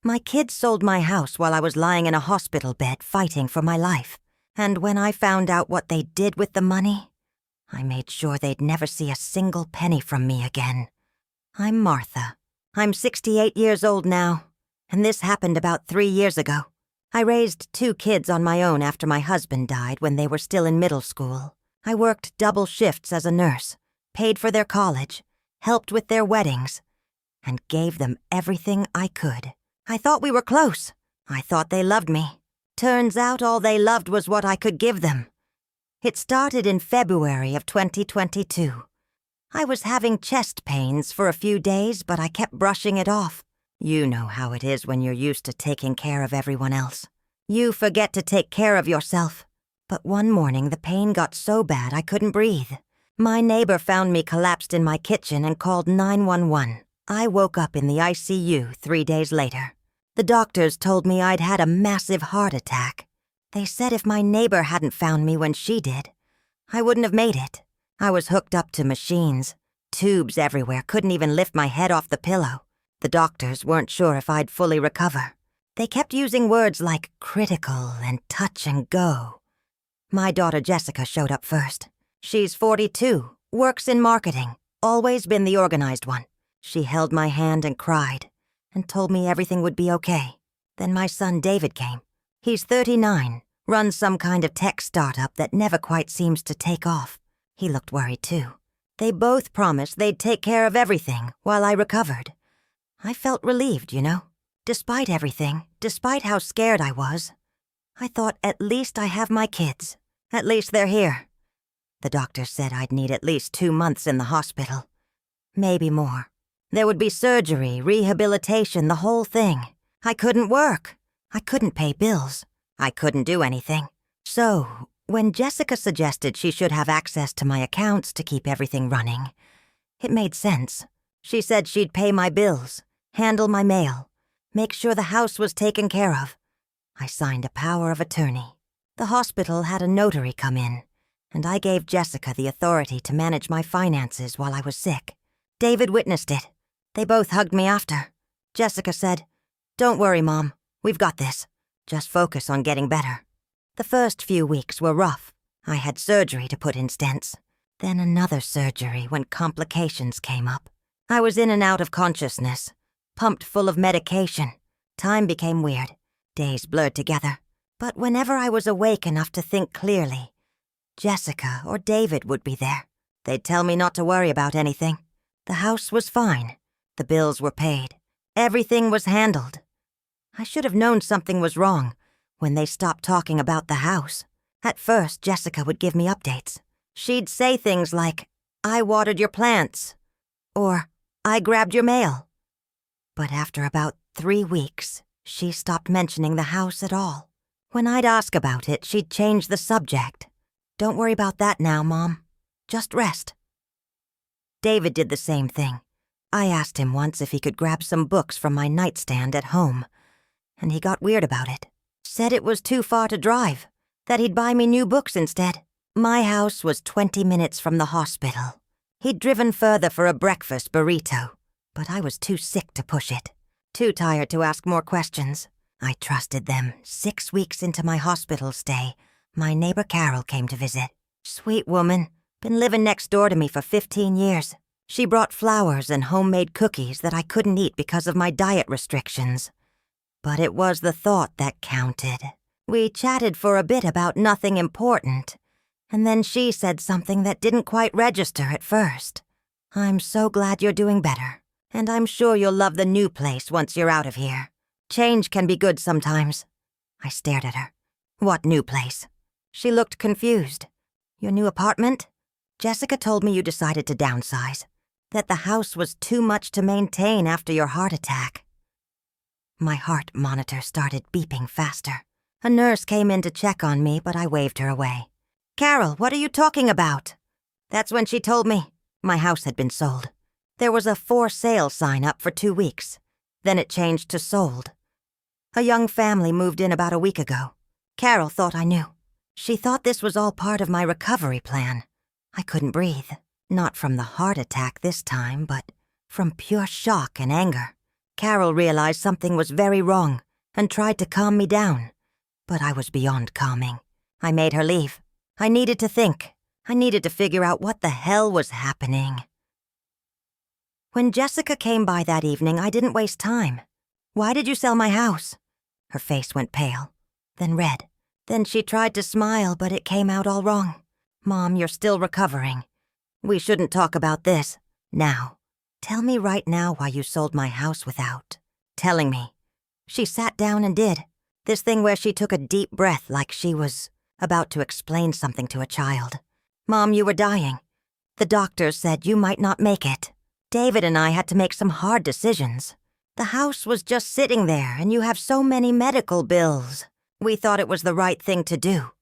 My kids sold my house while I was lying in a hospital bed fighting for my life. And when I found out what they did with the money, I made sure they'd never see a single penny from me again. I'm Martha. I'm 68 years old now, and this happened about 3 years ago. I raised 2 kids on my own after my husband died when they were still in middle school. I worked double shifts as a nurse, paid for their college, helped with their weddings, and gave them everything I could. I thought we were close. I thought they loved me. Turns out all they loved was what I could give them. It started in February of 2022. I was having chest pains for a few days, but I kept brushing it off. You know how it is when you're used to taking care of everyone else. You forget to take care of yourself. But one morning the pain got so bad I couldn't breathe. My neighbor found me collapsed in my kitchen and called 911. I woke up in the ICU 3 days later. The doctors told me I'd had a massive heart attack. They said if my neighbor hadn't found me when she did, I wouldn't have made it. I was hooked up to machines, tubes everywhere, couldn't even lift my head off the pillow. The doctors weren't sure if I'd fully recover. They kept using words like critical and touch and go. My daughter Jessica showed up first. She's 42, works in marketing, always been the organized one. She held my hand and cried, and told me everything would be okay. Then my son David came. He's 39, runs some kind of tech startup that never quite seems to take off. He looked worried too. They both promised they'd take care of everything while I recovered. I felt relieved, you know. Despite everything, despite how scared I was, I thought at least I have my kids. At least they're here. The doctor said I'd need at least 2 months in the hospital. Maybe more. There would be surgery, rehabilitation, the whole thing. I couldn't work. I couldn't pay bills. I couldn't do anything. So, when Jessica suggested she should have access to my accounts to keep everything running, it made sense. She said she'd pay my bills, handle my mail, make sure the house was taken care of. I signed a power of attorney. The hospital had a notary come in, and I gave Jessica the authority to manage my finances while I was sick. David witnessed it. They both hugged me after. Jessica said, "Don't worry, Mom. We've got this. Just focus on getting better." The first few weeks were rough. I had surgery to put in stents. Then another surgery when complications came up. I was in and out of consciousness, pumped full of medication. Time became weird. Days blurred together. But whenever I was awake enough to think clearly, Jessica or David would be there. They'd tell me not to worry about anything. The house was fine. The bills were paid. Everything was handled. I should have known something was wrong when they stopped talking about the house. At first, Jessica would give me updates. She'd say things like, "I watered your plants," or "I grabbed your mail." But after about 3 weeks, she stopped mentioning the house at all. When I'd ask about it, she'd change the subject. "Don't worry about that now, Mom. Just rest." David did the same thing. I asked him once if he could grab some books from my nightstand at home, and he got weird about it. Said it was too far to drive, that he'd buy me new books instead. My house was 20 minutes from the hospital. He'd driven further for a breakfast burrito, but I was too sick to push it, too tired to ask more questions. I trusted them. 6 weeks into my hospital stay, my neighbor Carol came to visit. Sweet woman, been living next door to me for 15 years. She brought flowers and homemade cookies that I couldn't eat because of my diet restrictions. But it was the thought that counted. We chatted for a bit about nothing important, and then she said something that didn't quite register at first. "I'm so glad you're doing better, and I'm sure you'll love the new place once you're out of here. Change can be good sometimes." I stared at her. "What new place?" She looked confused. "Your new apartment? Jessica told me you decided to downsize, that the house was too much to maintain after your heart attack." My heart monitor started beeping faster. A nurse came in to check on me, but I waved her away. "Carol, what are you talking about?" That's when she told me. My house had been sold. There was a for sale sign up for 2 weeks. Then it changed to sold. A young family moved in about a week ago. Carol thought I knew. She thought this was all part of my recovery plan. I couldn't breathe. Not from the heart attack this time, but from pure shock and anger. Carol realized something was very wrong and tried to calm me down. But I was beyond calming. I made her leave. I needed to think. I needed to figure out what the hell was happening. When Jessica came by that evening, I didn't waste time. "Why did you sell my house?" Her face went pale, then red. Then she tried to smile, but it came out all wrong. "Mom, you're still recovering. We shouldn't talk about this. Now, tell me right now why you sold my house without telling me." She sat down and did. This thing where she took a deep breath like she was about to explain something to a child. "Mom, you were dying. The doctors said you might not make it. David and I had to make some hard decisions. The house was just sitting there, and you have so many medical bills. We thought it was the right thing to do."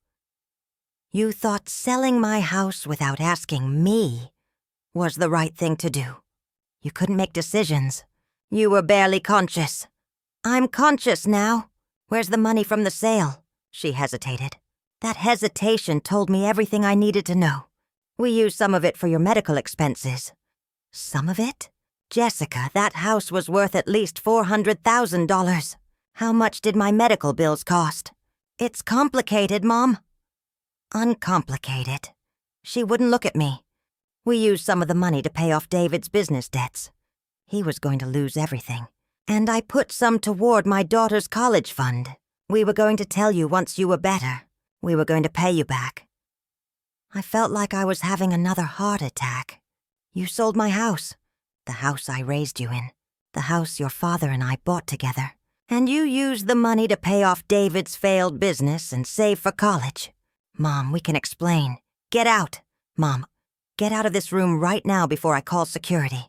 You thought selling my house without asking me was the right thing to do. You couldn't make decisions. You were barely conscious. "I'm conscious now. Where's the money from the sale?" She hesitated. That hesitation told me everything I needed to know. "We used some of it for your medical expenses." "Some of it?" "Jessica, that house was worth at least $400,000. How much did my medical bills cost?" "It's complicated, Mom." "Uncomplicated." She wouldn't look at me. "We used some of the money to pay off David's business debts. He was going to lose everything. And I put some toward my daughter's college fund. We were going to tell you once you were better. We were going to pay you back." I felt like I was having another heart attack. "You sold my house. The house I raised you in. The house your father and I bought together. And you used the money to pay off David's failed business and save for college. Mom, we can explain. Get out. Mom, get out of this room right now before I call security."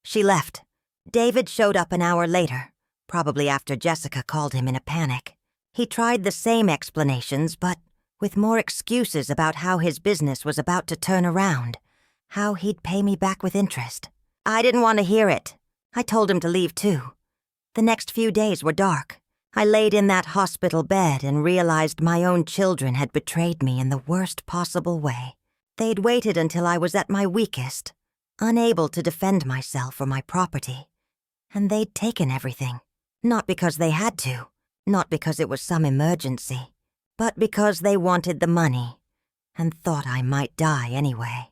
She left. David showed up an hour later, probably after Jessica called him in a panic. He tried the same explanations, but with more excuses about how his business was about to turn around, how he'd pay me back with interest. I didn't want to hear it. I told him to leave too. The next few days were dark. I laid in that hospital bed and realized my own children had betrayed me in the worst possible way. They'd waited until I was at my weakest, unable to defend myself or my property. And they'd taken everything. Not because they had to, not because it was some emergency, but because they wanted the money and thought I might die anyway.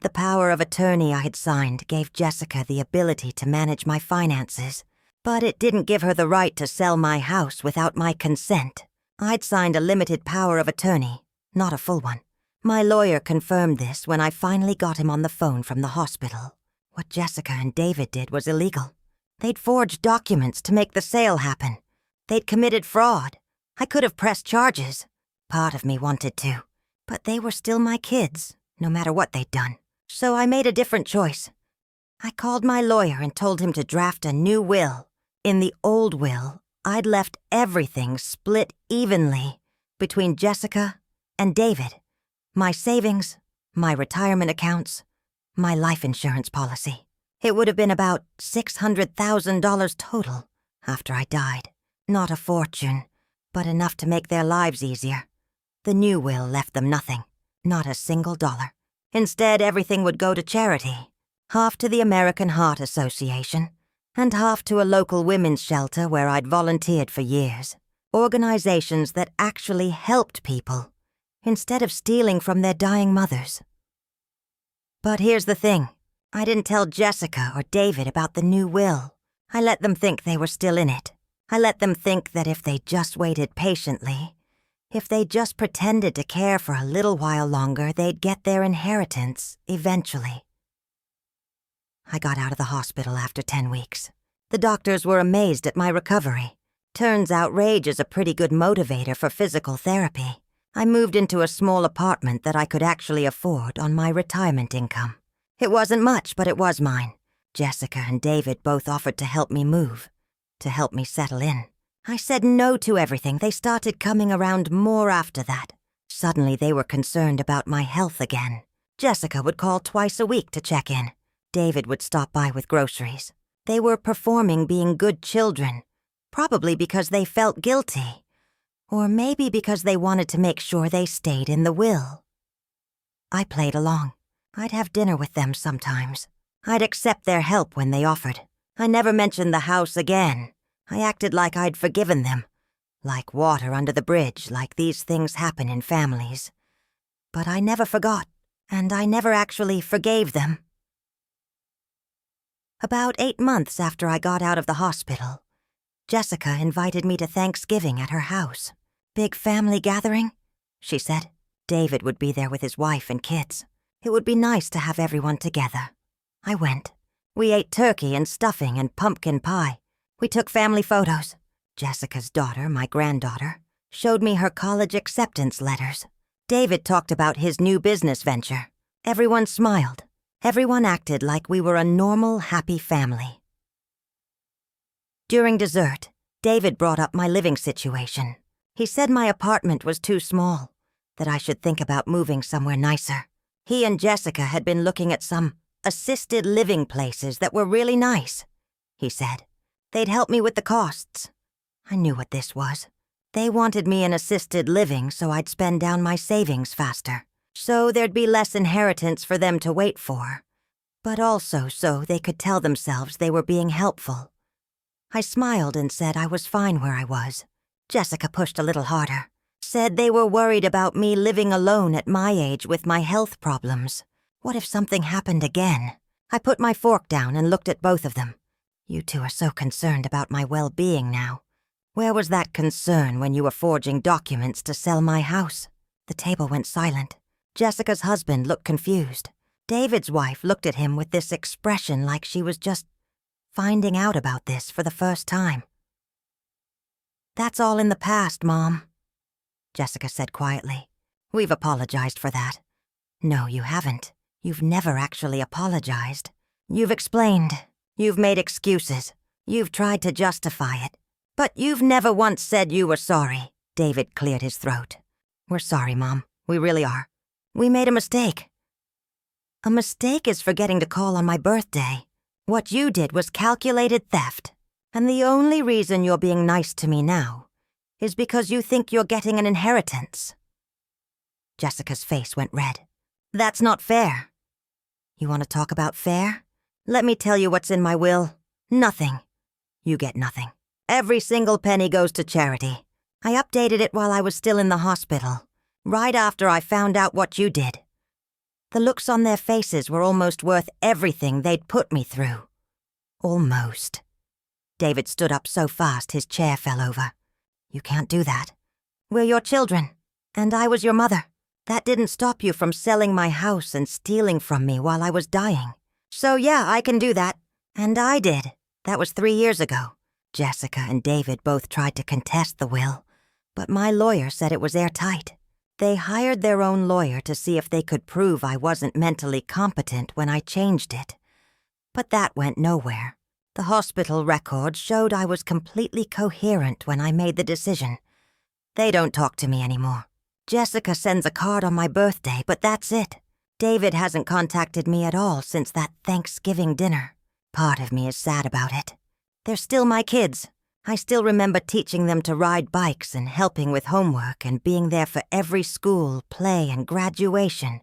The power of attorney I had signed gave Jessica the ability to manage my finances, but it didn't give her the right to sell my house without my consent. I'd signed a limited power of attorney, not a full one. My lawyer confirmed this when I finally got him on the phone from the hospital. What Jessica and David did was illegal. They'd forged documents to make the sale happen. They'd committed fraud. I could have pressed charges. Part of me wanted to. But they were still my kids, no matter what they'd done. So I made a different choice. I called my lawyer and told him to draft a new will. In the old will, I'd left everything split evenly between Jessica and David. My savings, my retirement accounts, my life insurance policy. It would have been about $600,000 total after I died. Not a fortune, but enough to make their lives easier. The new will left them nothing, not a single dollar. Instead, everything would go to charity, half to the American Heart Association, and half to a local women's shelter where I'd volunteered for years. Organizations that actually helped people, instead of stealing from their dying mothers. But here's the thing. I didn't tell Jessica or David about the new will. I let them think they were still in it. I let them think that if they just waited patiently, if they just pretended to care for a little while longer, they'd get their inheritance eventually. I got out of the hospital after 10 weeks. The doctors were amazed at my recovery. Turns out rage is a pretty good motivator for physical therapy. I moved into a small apartment that I could actually afford on my retirement income. It wasn't much, but it was mine. Jessica and David both offered to help me move, to help me settle in. I said no to everything. They started coming around more after that. Suddenly they were concerned about my health again. Jessica would call twice a week to check in. David would stop by with groceries. They were performing being good children, probably because they felt guilty, or maybe because they wanted to make sure they stayed in the will. I played along. I'd have dinner with them sometimes. I'd accept their help when they offered. I never mentioned the house again. I acted like I'd forgiven them. Like water under the bridge, like these things happen in families. But I never forgot, and I never actually forgave them. About 8 months after I got out of the hospital, Jessica invited me to Thanksgiving at her house. Big family gathering, she said. David would be there with his wife and kids. It would be nice to have everyone together. I went. We ate turkey and stuffing and pumpkin pie. We took family photos. Jessica's daughter, my granddaughter, showed me her college acceptance letters. David talked about his new business venture. Everyone smiled. Everyone acted like we were a normal, happy family. During dessert, David brought up my living situation. He said my apartment was too small, that I should think about moving somewhere nicer. He and Jessica had been looking at some assisted living places that were really nice, he said. They'd help me with the costs. I knew what this was. They wanted me in assisted living so I'd spend down my savings faster, so there'd be less inheritance for them to wait for, but also so they could tell themselves they were being helpful. I smiled and said I was fine where I was. Jessica pushed a little harder, said they were worried about me living alone at my age with my health problems. What if something happened again? I put my fork down and looked at both of them. You two are so concerned about my well-being now. Where was that concern when you were forging documents to sell my house? The table went silent. Jessica's husband looked confused. David's wife looked at him with this expression like she was just finding out about this for the first time. That's all in the past, Mom, Jessica said quietly. We've apologized for that. No, you haven't. You've never actually apologized. You've explained. You've made excuses. You've tried to justify it. But you've never once said you were sorry. David cleared his throat. We're sorry, Mom. We really are. We made a mistake. A mistake is forgetting to call on my birthday. What you did was calculated theft. And the only reason you're being nice to me now is because you think you're getting an inheritance. Jessica's face went red. That's not fair. You want to talk about fair? Let me tell you what's in my will. Nothing. You get nothing. Every single penny goes to charity. I updated it while I was still in the hospital, right after I found out what you did. The looks on their faces were almost worth everything they'd put me through. Almost. David stood up so fast his chair fell over. You can't do that. We're your children, and I was your mother. That didn't stop you from selling my house and stealing from me while I was dying. So yeah, I can do that. And I did. That was 3 years ago. Jessica and David both tried to contest the will, but my lawyer said it was airtight. They hired their own lawyer to see if they could prove I wasn't mentally competent when I changed it. But that went nowhere. The hospital records showed I was completely coherent when I made the decision. They don't talk to me anymore. Jessica sends a card on my birthday, but that's it. David hasn't contacted me at all since that Thanksgiving dinner. Part of me is sad about it. They're still my kids. I still remember teaching them to ride bikes and helping with homework and being there for every school, play, and graduation.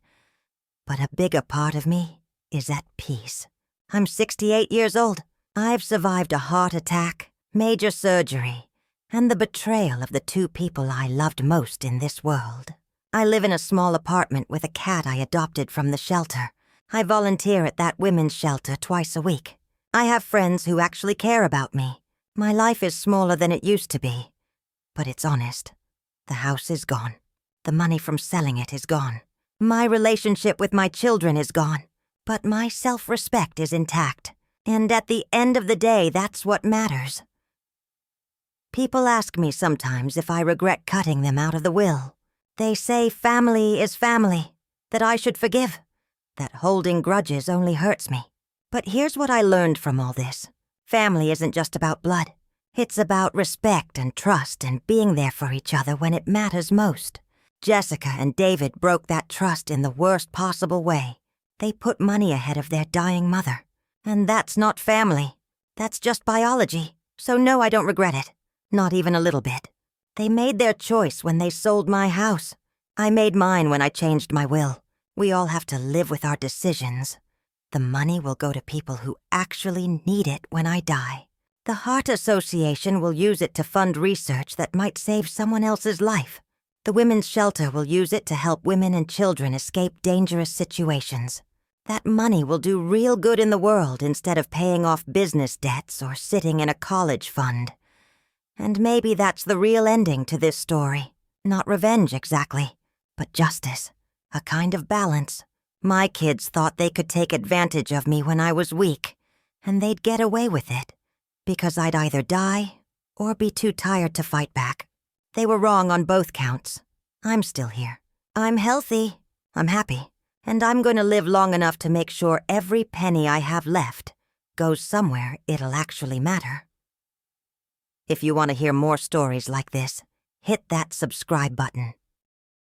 But a bigger part of me is at peace. I'm 68 years old. I've survived a heart attack, major surgery, and the betrayal of the 2 people I loved most in this world. I live in a small apartment with a cat I adopted from the shelter. I volunteer at that women's shelter twice a week. I have friends who actually care about me. My life is smaller than it used to be. But it's honest. The house is gone. The money from selling it is gone. My relationship with my children is gone. But my self-respect is intact. And at the end of the day, that's what matters. People ask me sometimes if I regret cutting them out of the will. They say family is family, that I should forgive, that holding grudges only hurts me. But here's what I learned from all this. Family isn't just about blood. It's about respect and trust and being there for each other when it matters most. Jessica and David broke that trust in the worst possible way. They put money ahead of their dying mother. And that's not family. That's just biology. So no, I don't regret it. Not even a little bit. They made their choice when they sold my house. I made mine when I changed my will. We all have to live with our decisions. the money will go to people who actually need it when I die. The Heart Association will use it to fund research that might save someone else's life. The Women's Shelter will use it to help women and children escape dangerous situations. That money will do real good in the world instead of paying off business debts or sitting in a college fund. And maybe that's the real ending to this story. Not revenge exactly, but justice. A kind of balance. My kids thought they could take advantage of me when I was weak, and they'd get away with it, because I'd either die or be too tired to fight back. They were wrong on both counts. I'm still here. I'm healthy. I'm happy. And I'm going to live long enough to make sure every penny I have left goes somewhere it'll actually matter. If you want to hear more stories like this, hit that subscribe button.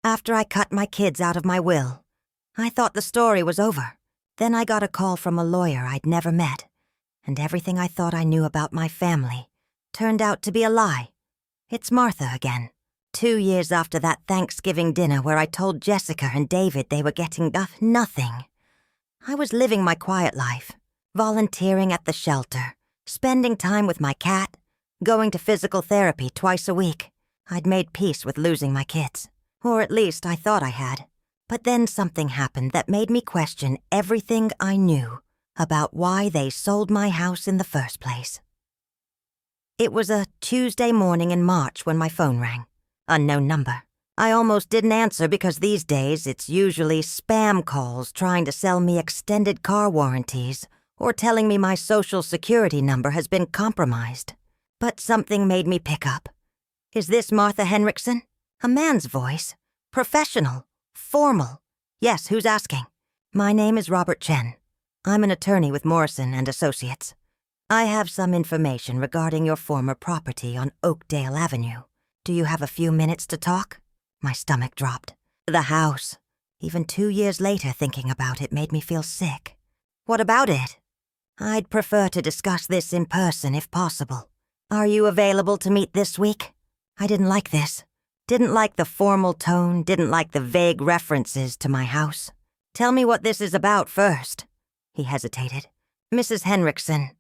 After I cut my kids out of my will, I thought the story was over. Then I got a call from a lawyer I'd never met, and everything I thought I knew about my family turned out to be a lie. It's Martha again. 2 years after that Thanksgiving dinner where I told Jessica and David they were getting nothing. I was living my quiet life, volunteering at the shelter, spending time with my cat, going to physical therapy twice a week. I'd made peace with losing my kids, or at least I thought I had. But then something happened that made me question everything I knew about why they sold my house in the first place. It was a Tuesday morning in March when my phone rang. Unknown number. I almost didn't answer because these days it's usually spam calls trying to sell me extended car warranties or telling me my social security number has been compromised. But something made me pick up. Is this Martha Henriksen? A man's voice. Professional. Formal. Yes, who's asking? My name is Robert Chen. I'm an attorney with Morrison and Associates. I have some information regarding your former property on Oakdale Avenue. Do you have a few minutes to talk? My stomach dropped. The house. Even 2 years later, thinking about it made me feel sick. What about it? I'd prefer to discuss this in person if possible. Are you available to meet this week? I didn't like this. Didn't like the formal tone, didn't like the vague references to my house. Tell me what this is about first. He hesitated. Mrs. Henriksen,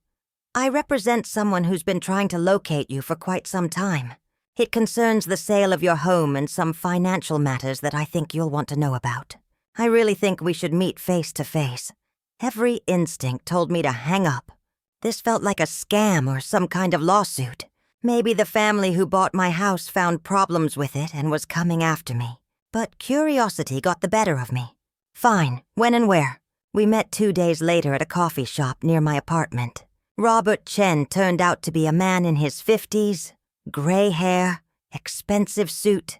I represent someone who's been trying to locate you for quite some time. It concerns the sale of your home and some financial matters that I think you'll want to know about. I really think we should meet face to face. Every instinct told me to hang up. This felt like a scam or some kind of lawsuit. Maybe the family who bought my house found problems with it and was coming after me. But curiosity got the better of me. Fine, when and where? We met 2 days later at a coffee shop near my apartment. Robert Chen turned out to be a man in his 50s, gray hair, expensive suit,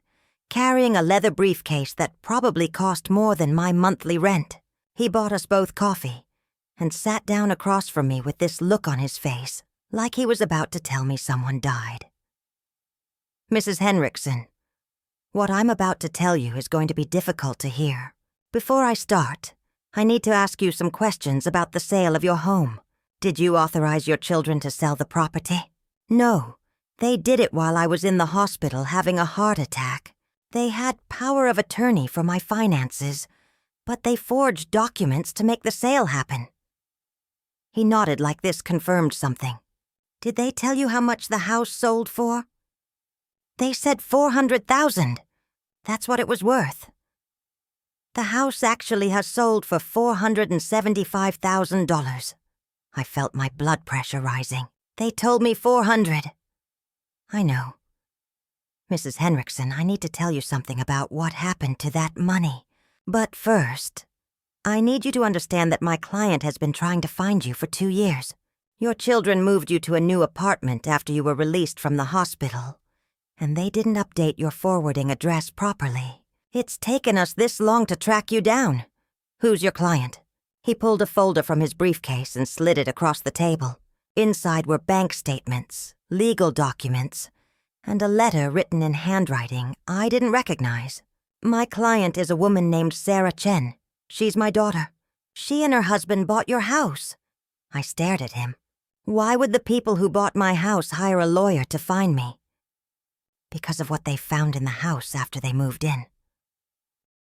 carrying a leather briefcase that probably cost more than my monthly rent. He bought us both coffee and sat down across from me with this look on his face, like he was about to tell me someone died. Mrs. Henriksen, what I'm about to tell you is going to be difficult to hear. Before I start, I need to ask you some questions about the sale of your home. Did you authorize your children to sell the property? No. They did it while I was in the hospital having a heart attack. They had power of attorney for my finances, but they forged documents to make the sale happen. He nodded like this confirmed something. Did they tell you how much the house sold for? They said $400,000. That's what it was worth. The house actually has sold for $475,000. I felt my blood pressure rising. They told me $400,000. I know. Mrs. Henriksen, I need to tell you something about what happened to that money. But first, I need you to understand that my client has been trying to find you for 2 years. Your children moved you to a new apartment after you were released from the hospital, and they didn't update your forwarding address properly. It's taken us this long to track you down. Who's your client? He pulled a folder from his briefcase and slid it across the table. Inside were bank statements, legal documents, and a letter written in handwriting I didn't recognize. My client is a woman named Sarah Chen. She's my daughter. She and her husband bought your house. I stared at him. Why would the people who bought my house hire a lawyer to find me? Because of what they found in the house after they moved in.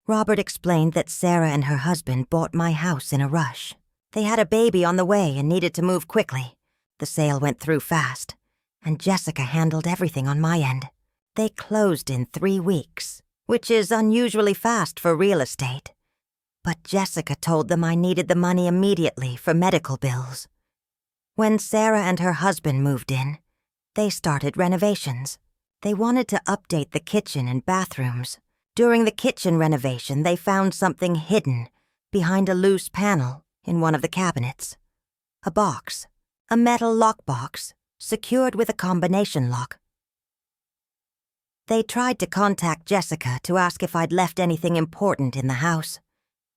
Robert explained that Sarah and her husband bought my house in a rush. They had a baby on the way and needed to move quickly. The sale went through fast, and Jessica handled everything on my end. They closed in 3 weeks, which is unusually fast for real estate. But Jessica told them I needed the money immediately for medical bills. When Sarah and her husband moved in, they started renovations. They wanted to update the kitchen and bathrooms. During the kitchen renovation, they found something hidden behind a loose panel in one of the cabinets. A box, a metal lockbox, secured with a combination lock. They tried to contact Jessica to ask if I'd left anything important in the house,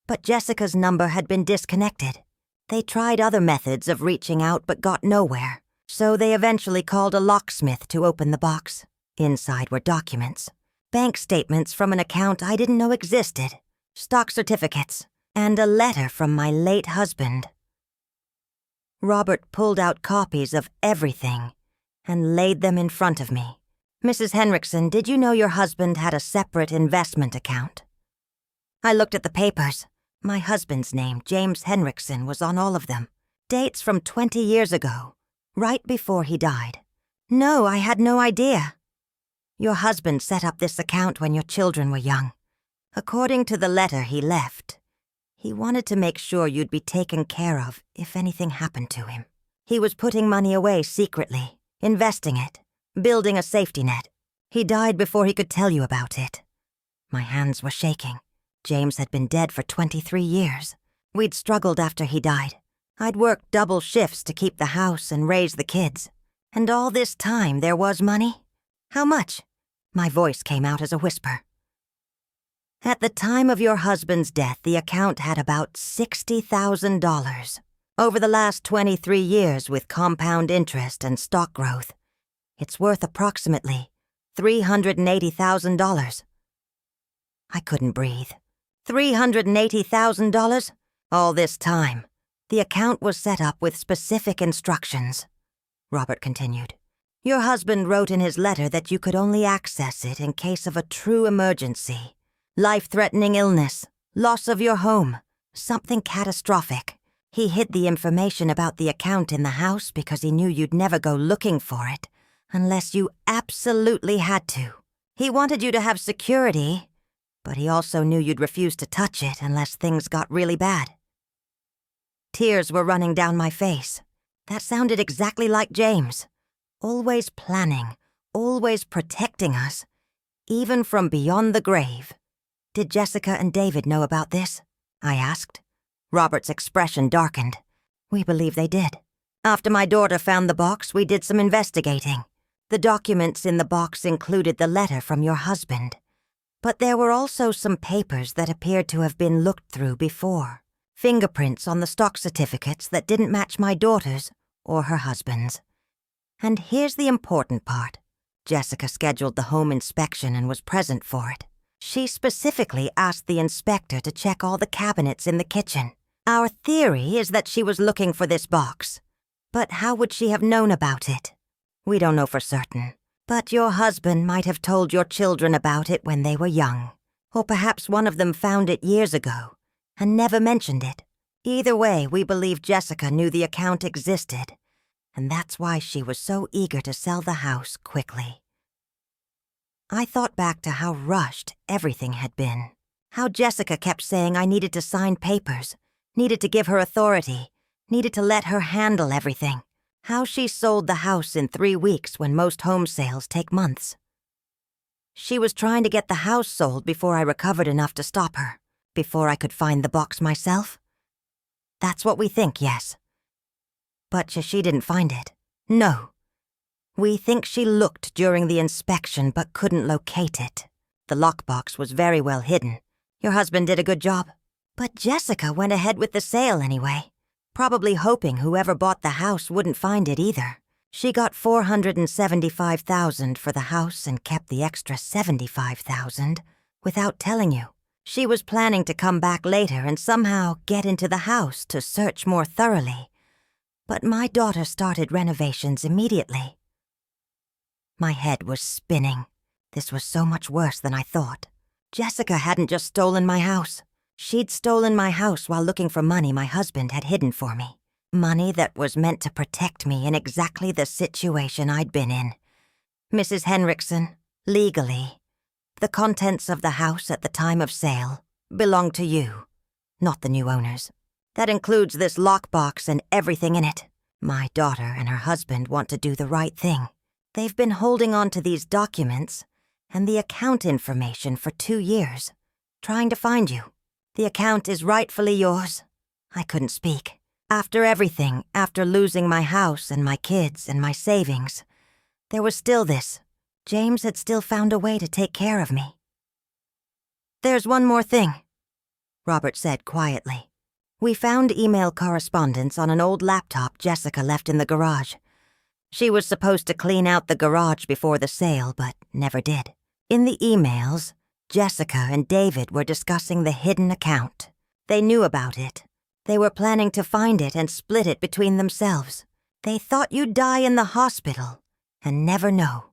but Jessica's number had been disconnected. They tried other methods of reaching out but got nowhere, so they eventually called a locksmith to open the box. Inside were documents, bank statements from an account I didn't know existed, stock certificates, and a letter from my late husband. Robert pulled out copies of everything and laid them in front of me. "Mrs. Henriksen, did you know your husband had a separate investment account?" I looked at the papers. My husband's name, James Henriksen, was on all of them. Dates from 20 years ago, right before he died. "No, I had no idea." "Your husband set up this account when your children were young. According to the letter he left, he wanted to make sure you'd be taken care of if anything happened to him. He was putting money away secretly, investing it, building a safety net. He died before he could tell you about it." My hands were shaking. James had been dead for 23 years. We'd struggled after he died. I'd worked double shifts to keep the house and raise the kids. And all this time there was money? How much? My voice came out as a whisper. "At the time of your husband's death, the account had about $60,000. Over the last 23 years with compound interest and stock growth, it's worth approximately $380,000. I couldn't breathe. $380,000? All this time, the account was set up with specific instructions. Robert continued. "Your husband wrote in his letter that you could only access it in case of a true emergency. Life-threatening illness, loss of your home, something catastrophic. He hid the information about the account in the house because he knew you'd never go looking for it unless you absolutely had to. He wanted you to have security, but he also knew you'd refuse to touch it unless things got really bad." Tears were running down my face. That sounded exactly like James. Always planning, always protecting us, even from beyond the grave. "Did Jessica and David know about this?" I asked. Robert's expression darkened. "We believe they did. After my daughter found the box, we did some investigating. The documents in the box included the letter from your husband. But there were also some papers that appeared to have been looked through before. Fingerprints on the stock certificates that didn't match my daughter's or her husband's. And here's the important part. Jessica scheduled the home inspection and was present for it. She specifically asked the inspector to check all the cabinets in the kitchen. Our theory is that she was looking for this box. But how would she have known about it? We don't know for certain. But your husband might have told your children about it when they were young. Or perhaps one of them found it years ago and never mentioned it. Either way, we believe Jessica knew the account existed, and that's why she was so eager to sell the house quickly." I thought back to how rushed everything had been. How Jessica kept saying I needed to sign papers, needed to give her authority, needed to let her handle everything. How she sold the house in 3 weeks when most home sales take months. She was trying to get the house sold before I recovered enough to stop her, before I could find the box myself. That's what we think, yes. But she didn't find it. No. We think she looked during the inspection but couldn't locate it. The lockbox was very well hidden. Your husband did a good job. But Jessica went ahead with the sale anyway. Probably hoping whoever bought the house wouldn't find it either. She got $475,000 for the house and kept the extra $75,000 without telling you. She was planning to come back later and somehow get into the house to search more thoroughly. But my daughter started renovations immediately. My head was spinning. This was so much worse than I thought. Jessica hadn't just stolen my house. She'd stolen my house while looking for money my husband had hidden for me. Money that was meant to protect me in exactly the situation I'd been in. Mrs. Henriksen, legally, the contents of the house at the time of sale belong to you, not the new owners. That includes this lockbox and everything in it. My daughter and her husband want to do the right thing. They've been holding on to these documents and the account information for 2 years, trying to find you. The account is rightfully yours. I couldn't speak. After everything, after losing my house and my kids and my savings, there was still this. James had still found a way to take care of me. There's one more thing, Robert said quietly. We found email correspondence on an old laptop Jessica left in the garage. She was supposed to clean out the garage before the sale, but never did. In the emails, Jessica and David were discussing the hidden account. They knew about it. They were planning to find it and split it between themselves. They thought you'd die in the hospital and never know.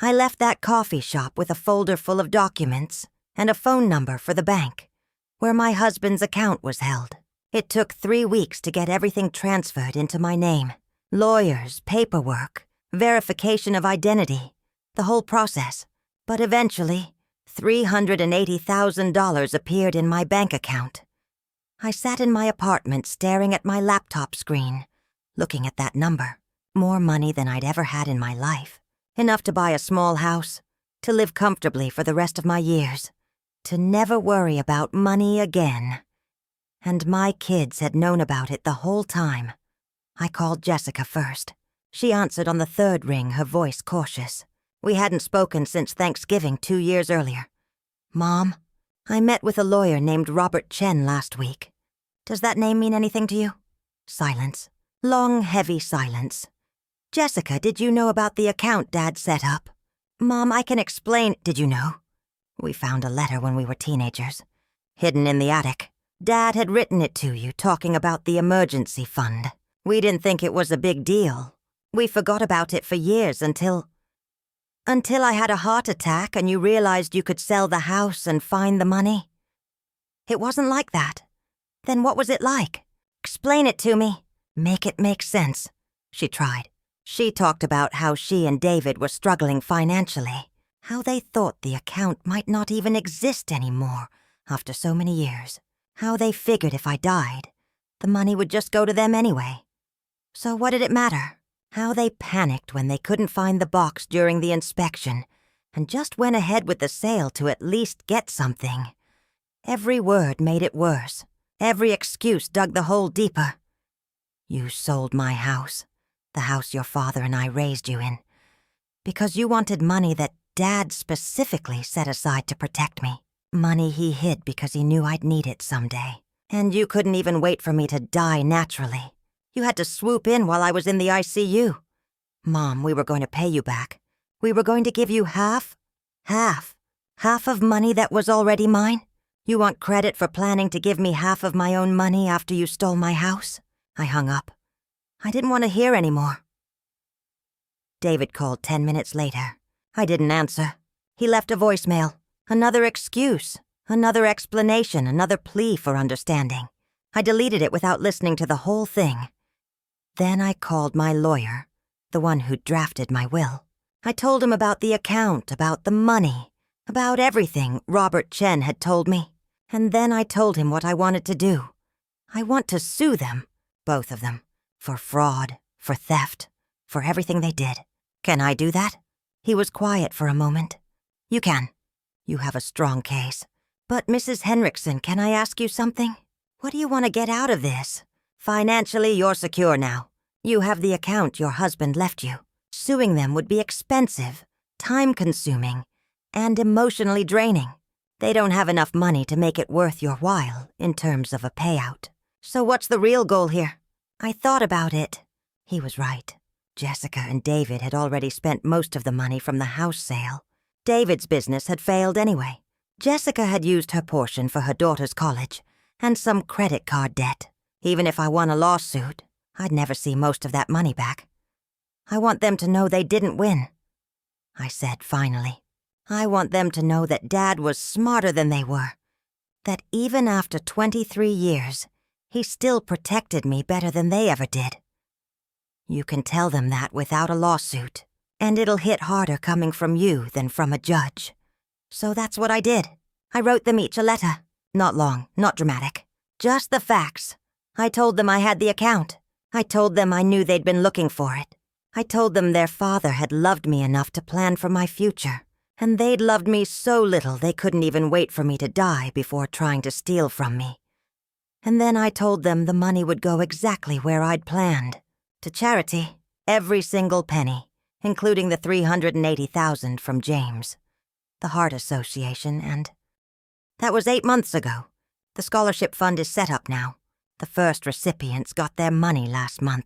I left that coffee shop with a folder full of documents and a phone number for the bank, where my husband's account was held. It took 3 weeks to get everything transferred into my name. Lawyers, paperwork, verification of identity, the whole process. But eventually, $380,000 appeared in my bank account. I sat in my apartment staring at my laptop screen, looking at that number. More money than I'd ever had in my life. Enough to buy a small house, to live comfortably for the rest of my years, to never worry about money again. And my kids had known about it the whole time. I called Jessica first. She answered on the 3rd ring, her voice cautious. We hadn't spoken since Thanksgiving 2 years earlier. Mom, I met with a lawyer named Robert Chen last week. Does that name mean anything to you? Silence. Long, heavy silence. Jessica, did you know about the account Dad set up? Mom, I can explain. Did you know? We found a letter when we were teenagers, hidden in the attic. Dad had written it to you, talking about the emergency fund. We didn't think it was a big deal. We forgot about it for years until I had a heart attack and you realized you could sell the house and find the money. It wasn't like that. Then what was it like? Explain it to me. Make it make sense. She tried. She talked about how she and David were struggling financially, how they thought the account might not even exist anymore after so many years, how they figured if I died, the money would just go to them anyway. So what did it matter? How they panicked when they couldn't find the box during the inspection and just went ahead with the sale to at least get something. Every word made it worse. Every excuse dug the hole deeper. You sold my house, the house your father and I raised you in, because you wanted money that Dad specifically set aside to protect me. Money he hid because he knew I'd need it someday. And you couldn't even wait for me to die naturally. You had to swoop in while I was in the ICU. Mom, we were going to pay you back. We were going to give you half of money that was already mine. You want credit for planning to give me half of my own money after you stole my house? I hung up. I didn't want to hear anymore. David called 10 minutes later. I didn't answer. He left a voicemail. Another excuse, another explanation, another plea for understanding. I deleted it without listening to the whole thing. Then I called my lawyer, the one who drafted my will. I told him about the account, about the money, about everything Robert Chen had told me. And then I told him what I wanted to do. I want to sue them, both of them, for fraud, for theft, for everything they did. Can I do that? He was quiet for a moment. You can. You have a strong case. But Mrs. Henriksen, can I ask you something? What do you want to get out of this? Financially, you're secure now. You have the account your husband left you. Suing them would be expensive, time-consuming, and emotionally draining. They don't have enough money to make it worth your while in terms of a payout. So what's the real goal here? I thought about it. He was right. Jessica and David had already spent most of the money from the house sale. David's business had failed anyway. Jessica had used her portion for her daughter's college and some credit card debt. Even if I won a lawsuit, I'd never see most of that money back. I want them to know they didn't win. I said finally. I want them to know that Dad was smarter than they were, That even after 23 years, he still protected me better than they ever did. You can tell them that without a lawsuit, and it'll hit harder coming from you than from a judge. So that's what I did. I wrote them each a letter. Not long, not dramatic. Just the facts. I told them I had the account. I told them I knew they'd been looking for it. I told them their father had loved me enough to plan for my future, and they'd loved me so little they couldn't even wait for me to die before trying to steal from me. And then I told them the money would go exactly where I'd planned. To charity, every single penny, including the $380,000 from James, the Heart Association, and... That was 8 months ago. The scholarship fund is set up now. The first recipients got their money last month.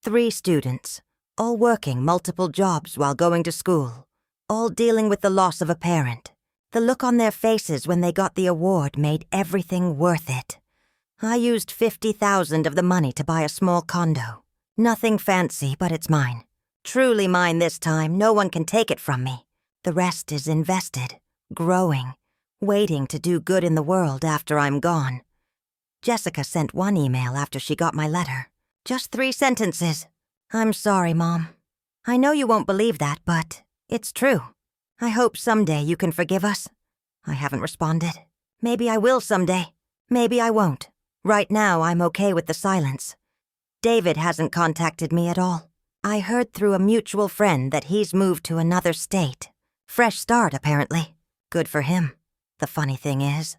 3 students, all working multiple jobs while going to school, all dealing with the loss of a parent. The look on their faces when they got the award made everything worth it. I used $50,000 of the money to buy a small condo. Nothing fancy, but it's mine. Truly mine this time. No one can take it from me. The rest is invested, growing, waiting to do good in the world after I'm gone. Jessica sent one email after she got my letter. Just 3 sentences. I'm sorry, Mom. I know you won't believe that, but it's true. I hope someday you can forgive us. I haven't responded. Maybe I will someday. Maybe I won't. Right now, I'm okay with the silence. David hasn't contacted me at all. I heard through a mutual friend that he's moved to another state. Fresh start, apparently. Good for him. The funny thing is,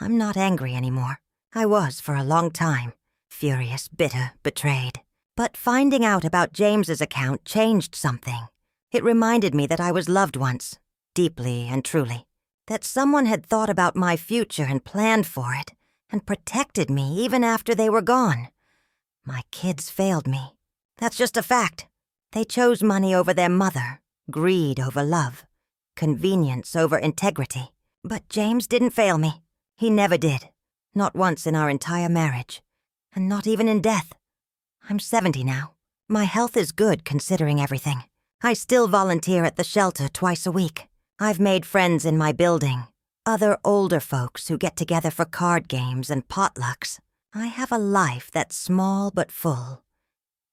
I'm not angry anymore. I was for a long time. Furious, bitter, betrayed. But finding out about James's account changed something. It reminded me that I was loved once, deeply and truly. That someone had thought about my future and planned for it, and protected me even after they were gone. My kids failed me. That's just a fact. They chose money over their mother, greed over love, convenience over integrity. But James didn't fail me. He never did. Not once in our entire marriage. And not even in death. I'm 70 now. My health is good considering everything. I still volunteer at the shelter twice a week. I've made friends in my building. Other older folks who get together for card games and potlucks. I have a life that's small but full.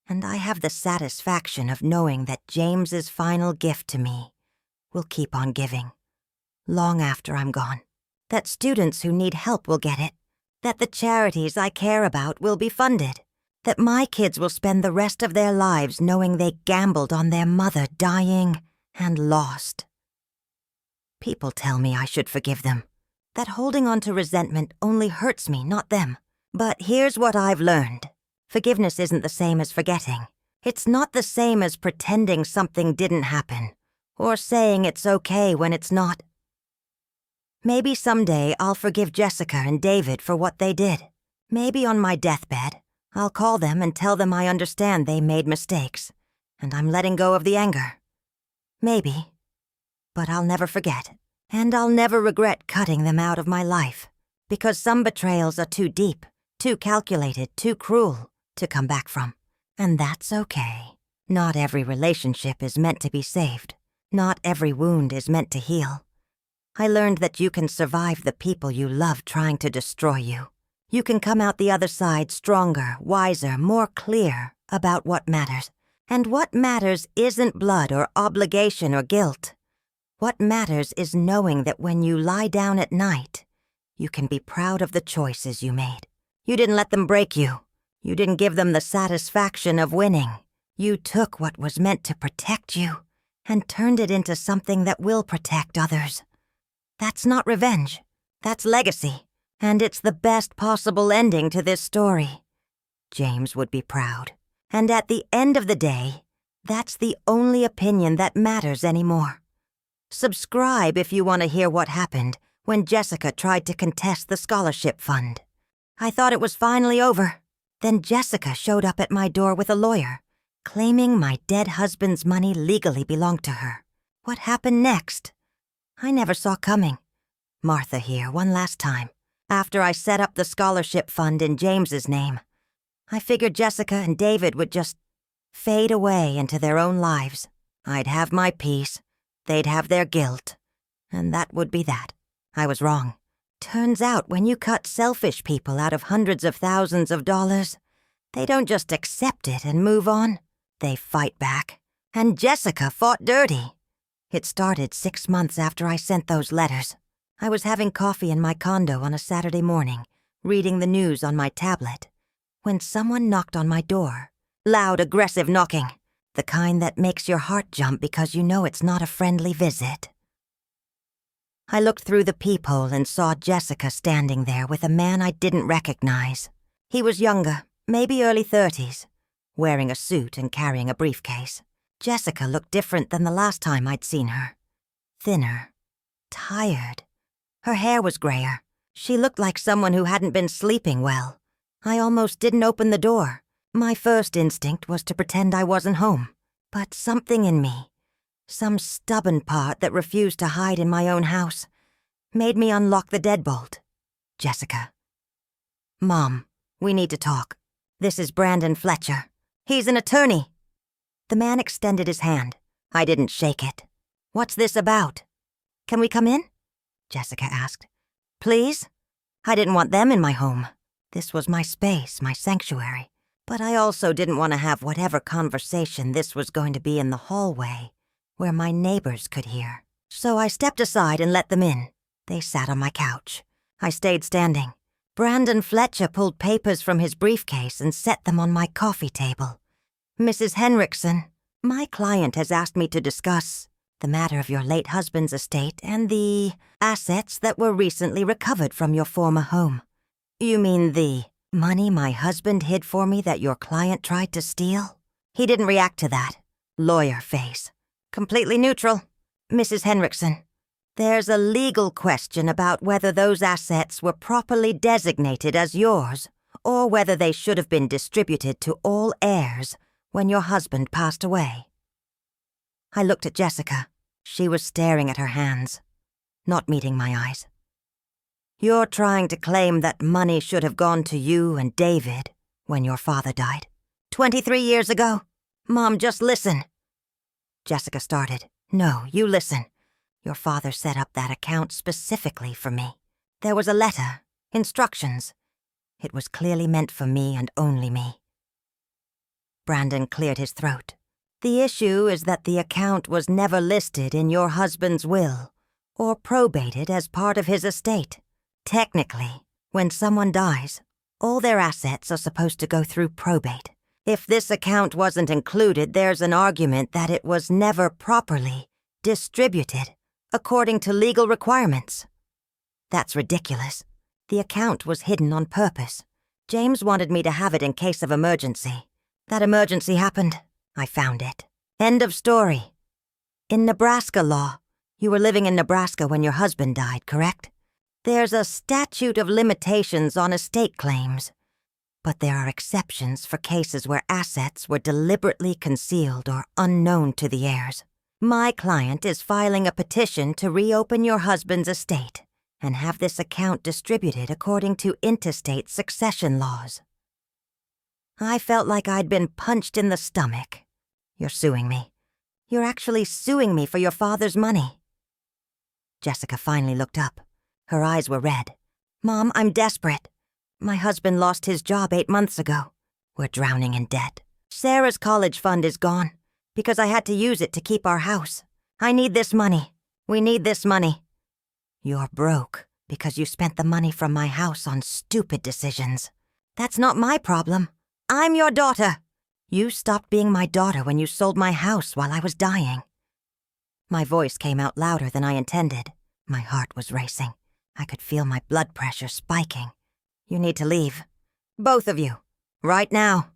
And I have the satisfaction of knowing that James's final gift to me will keep on giving. Long after I'm gone. That students who need help will get it. That the charities I care about will be funded. That my kids will spend the rest of their lives knowing they gambled on their mother dying and lost. People tell me I should forgive them. That holding on to resentment only hurts me, not them. But here's what I've learned. Forgiveness isn't the same as forgetting. It's not the same as pretending something didn't happen, or saying it's okay when it's not. Maybe someday I'll forgive Jessica and David for what they did. Maybe on my deathbed, I'll call them and tell them I understand they made mistakes, and I'm letting go of the anger. Maybe. But I'll never forget, and I'll never regret cutting them out of my life, because some betrayals are too deep, too calculated, too cruel to come back from. And that's okay. Not every relationship is meant to be saved. Not every wound is meant to heal. I learned that you can survive the people you love trying to destroy you. You can come out the other side stronger, wiser, more clear about what matters. And what matters isn't blood or obligation or guilt. What matters is knowing that when you lie down at night, you can be proud of the choices you made. You didn't let them break you. You didn't give them the satisfaction of winning. You took what was meant to protect you and turned it into something that will protect others. That's not revenge. That's legacy. And it's the best possible ending to this story. James would be proud. And at the end of the day, that's the only opinion that matters anymore. Subscribe if you want to hear what happened when Jessica tried to contest the scholarship fund. I thought it was finally over. Then Jessica showed up at my door with a lawyer, claiming my dead husband's money legally belonged to her. What happened next? I never saw coming. Martha here, one last time. After I set up the scholarship fund in James's name, I figured Jessica and David would just fade away into their own lives. I'd have my peace, they'd have their guilt, and that would be that. I was wrong. Turns out when you cut selfish people out of hundreds of thousands of dollars, they don't just accept it and move on. They fight back. And Jessica fought dirty. It started 6 months after I sent those letters. I was having coffee in my condo on a Saturday morning, reading the news on my tablet, when someone knocked on my door. Loud, aggressive knocking. The kind that makes your heart jump because you know it's not a friendly visit. I looked through the peephole and saw Jessica standing there with a man I didn't recognize. He was younger, maybe early 30s, wearing a suit and carrying a briefcase. Jessica looked different than the last time I'd seen her. Thinner. Tired. Her hair was grayer. She looked like someone who hadn't been sleeping well. I almost didn't open the door. My first instinct was to pretend I wasn't home. But something in me, some stubborn part that refused to hide in my own house, made me unlock the deadbolt. Jessica. Mom, we need to talk. This is Brandon Fletcher. He's an attorney. The man extended his hand. I didn't shake it. What's this about? Can we come in? Jessica asked. Please? I didn't want them in my home. This was my space, my sanctuary. But I also didn't want to have whatever conversation this was going to be in the hallway, where my neighbors could hear. So I stepped aside and let them in. They sat on my couch. I stayed standing. Brandon Fletcher pulled papers from his briefcase and set them on my coffee table. Mrs. Henriksen, my client has asked me to discuss the matter of your late husband's estate and the assets that were recently recovered from your former home. You mean the money my husband hid for me that your client tried to steal? He didn't react to that. Lawyer face. Completely neutral. Mrs. Henriksen, there's a legal question about whether those assets were properly designated as yours, or whether they should have been distributed to all heirs when your husband passed away. I looked at Jessica. She was staring at her hands, not meeting my eyes. You're trying to claim that money should have gone to you and David when your father died. 23 years ago? Mom, just listen. Jessica started. No, you listen. Your father set up that account specifically for me. There was a letter, instructions. It was clearly meant for me and only me. Brandon cleared his throat. The issue is that the account was never listed in your husband's will or probated as part of his estate. Technically, when someone dies, all their assets are supposed to go through probate. If this account wasn't included, there's an argument that it was never properly distributed according to legal requirements. That's ridiculous. The account was hidden on purpose. James wanted me to have it in case of emergency. That emergency happened. I found it. End of story. In Nebraska law, you were living in Nebraska when your husband died, correct? There's a statute of limitations on estate claims, but there are exceptions for cases where assets were deliberately concealed or unknown to the heirs. My client is filing a petition to reopen your husband's estate and have this account distributed according to intestate succession laws. I felt like I'd been punched in the stomach. You're suing me. You're actually suing me for your father's money. Jessica finally looked up. Her eyes were red. Mom, I'm desperate. My husband lost his job 8 months ago. We're drowning in debt. Sarah's college fund is gone because I had to use it to keep our house. I need this money. We need this money. You're broke because you spent the money from my house on stupid decisions. That's not my problem. I'm your daughter. You stopped being my daughter when you sold my house while I was dying. My voice came out louder than I intended. My heart was racing. I could feel my blood pressure spiking. You need to leave. Both of you. Right now.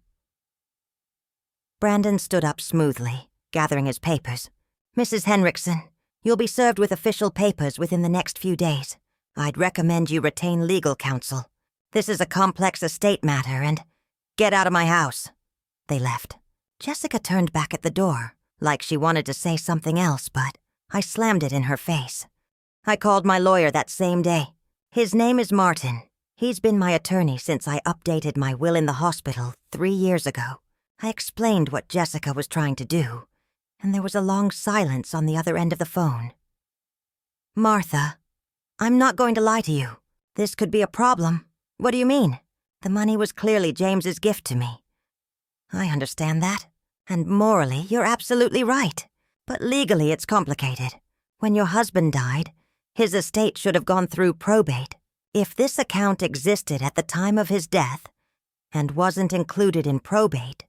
Brandon stood up smoothly, gathering his papers. Mrs. Henriksen, you'll be served with official papers within the next few days. I'd recommend you retain legal counsel. This is a complex estate matter and get out of my house. They left. Jessica turned back at the door, like she wanted to say something else, but I slammed it in her face. I called my lawyer that same day. His name is Martin. He's been my attorney since I updated my will in the hospital 3 years ago. I explained what Jessica was trying to do, and there was a long silence on the other end of the phone. Martha, I'm not going to lie to you. This could be a problem. What do you mean? The money was clearly James's gift to me. I understand that. And morally, you're absolutely right. But legally, it's complicated. When your husband died, his estate should have gone through probate. If this account existed at the time of his death and wasn't included in probate,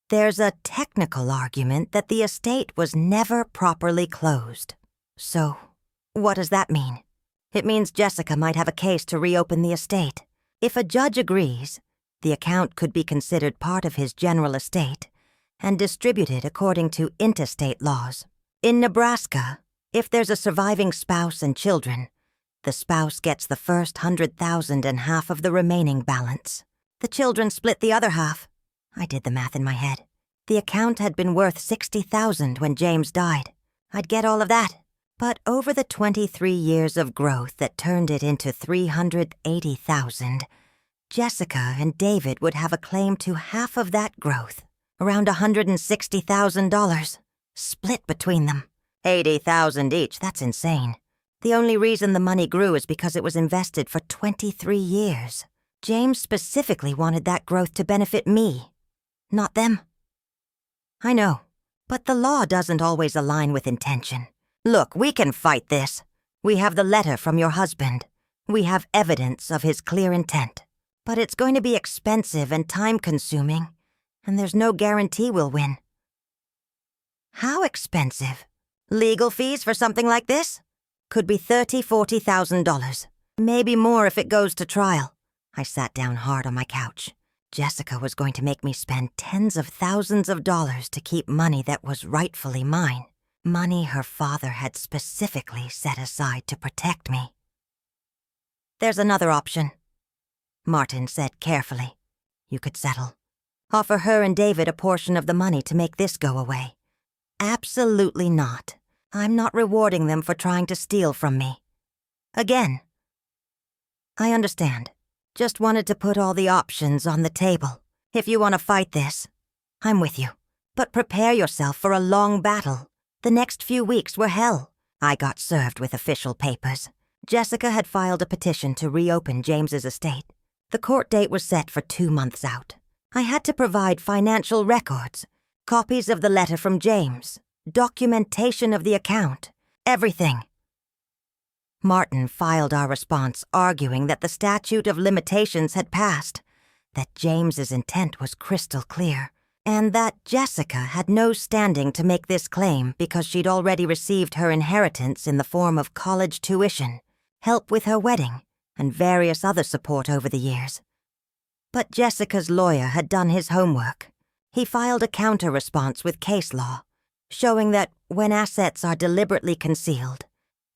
there's a technical argument that the estate was never properly closed. So, what does that mean? It means Jessica might have a case to reopen the estate. If a judge agrees, the account could be considered part of his general estate and distributed according to intestate laws. In Nebraska, if there's a surviving spouse and children, the spouse gets the first $100,000 and half of the remaining balance. The children split the other half. I did the math in my head. The account had been worth $60,000 when James died. I'd get all of that. But over the 23 years of growth that turned it into $380,000, Jessica and David would have a claim to half of that growth, around $160,000, split between them. $80,000 each, that's insane. The only reason the money grew is because it was invested for 23 years. James specifically wanted that growth to benefit me, not them. I know, but the law doesn't always align with intention. Look, we can fight this. We have the letter from your husband. We have evidence of his clear intent. But it's going to be expensive and time-consuming, and there's no guarantee we'll win. How expensive? Legal fees for something like this? Could be $30,000, $40,000. Maybe more if it goes to trial. I sat down hard on my couch. Jessica was going to make me spend tens of thousands of dollars to keep money that was rightfully mine. Money her father had specifically set aside to protect me. There's another option, Martin said carefully. You could settle. Offer her and David a portion of the money to make this go away. Absolutely not. I'm not rewarding them for trying to steal from me. Again. I understand. Just wanted to put all the options on the table. If you want to fight this, I'm with you. But prepare yourself for a long battle. The next few weeks were hell. I got served with official papers. Jessica had filed a petition to reopen James's estate. The court date was set for 2 months out. I had to provide financial records, copies of the letter from James, documentation of the account, everything. Martin filed our response arguing that the statute of limitations had passed, that James's intent was crystal clear, and that Jessica had no standing to make this claim because she'd already received her inheritance in the form of college tuition, help with her wedding, and various other support over the years. But Jessica's lawyer had done his homework. He filed a counter-response with case law, showing that when assets are deliberately concealed,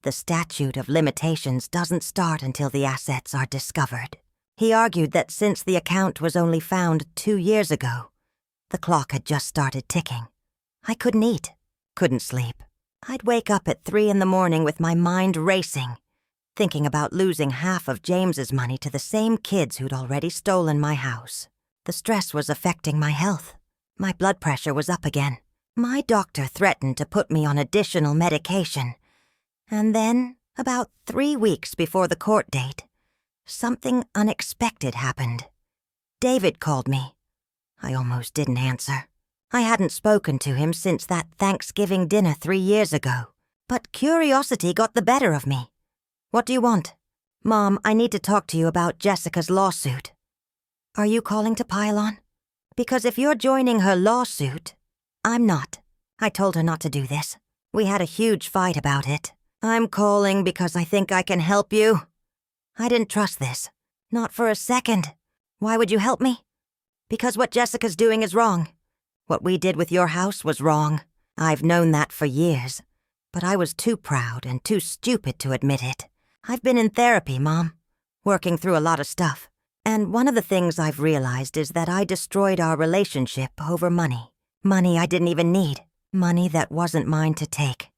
the statute of limitations doesn't start until the assets are discovered. He argued that since the account was only found 2 years ago, the clock had just started ticking. I couldn't eat, couldn't sleep. I'd wake up at 3 a.m. with my mind racing, thinking about losing half of James's money to the same kids who'd already stolen my house. The stress was affecting my health. My blood pressure was up again. My doctor threatened to put me on additional medication. And then, about 3 weeks before the court date, something unexpected happened. David called me. I almost didn't answer. I hadn't spoken to him since that Thanksgiving dinner 3 years ago, but curiosity got the better of me. What do you want? Mom, I need to talk to you about Jessica's lawsuit. Are you calling to pile on? Because if you're joining her lawsuit, I'm not. I told her not to do this. We had a huge fight about it. I'm calling because I think I can help you. I didn't trust this. Not for a second. Why would you help me? Because what Jessica's doing is wrong. What we did with your house was wrong. I've known that for years. But I was too proud and too stupid to admit it. I've been in therapy, Mom, working through a lot of stuff. And one of the things I've realized is that I destroyed our relationship over money. Money I didn't even need. Money that wasn't mine to take.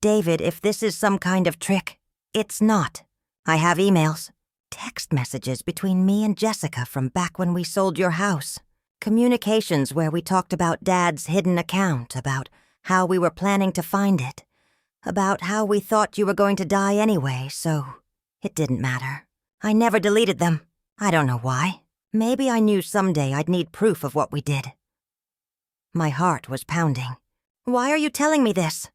David, if this is some kind of trick, it's not. I have emails. Text messages between me and Jessica from back when we sold your house. Communications where we talked about Dad's hidden account, about how we were planning to find it, about how we thought you were going to die anyway, so it didn't matter. I never deleted them. I don't know why. Maybe I knew someday I'd need proof of what we did. My heart was pounding. Why are you telling me this?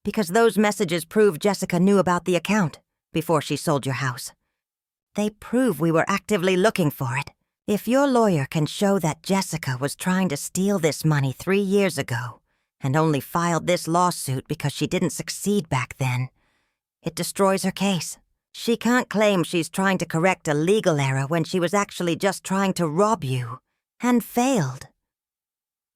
Because those messages prove Jessica knew about the account before she sold your house. They prove we were actively looking for it. If your lawyer can show that Jessica was trying to steal this money 3 years ago and only filed this lawsuit because she didn't succeed back then, it destroys her case. She can't claim she's trying to correct a legal error when she was actually just trying to rob you, and failed.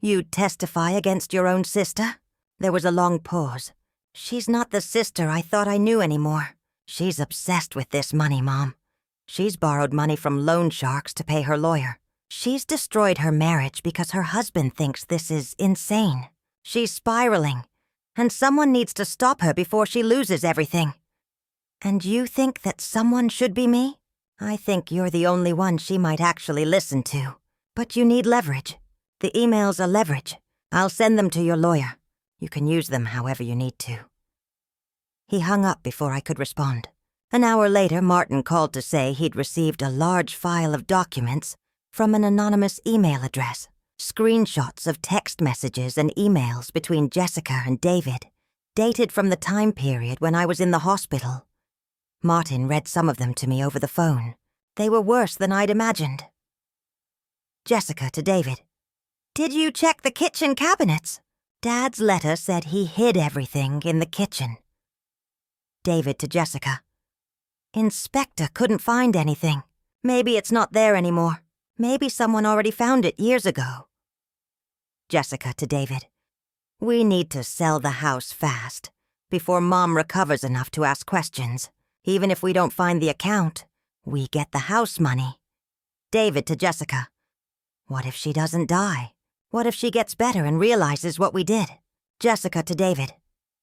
You'd testify against your own sister? There was a long pause. She's not the sister I thought I knew anymore. She's obsessed with this money, Mom. She's borrowed money from loan sharks to pay her lawyer. She's destroyed her marriage because her husband thinks this is insane. She's spiraling, and someone needs to stop her before she loses everything. And you think that someone should be me? I think you're the only one she might actually listen to. But you need leverage. The emails are leverage. I'll send them to your lawyer. You can use them however you need to. He hung up before I could respond. An hour later, Martin called to say he'd received a large file of documents from an anonymous email address, screenshots of text messages and emails between Jessica and David, dated from the time period when I was in the hospital. Martin read some of them to me over the phone. They were worse than I'd imagined. Jessica to David. Did you check the kitchen cabinets? Dad's letter said he hid everything in the kitchen. David to Jessica. Inspector couldn't find anything. Maybe it's not there anymore. Maybe someone already found it years ago. Jessica to David. We need to sell the house fast, before Mom recovers enough to ask questions. Even if we don't find the account, we get the house money. David to Jessica. What if she doesn't die? What if she gets better and realizes what we did? Jessica to David.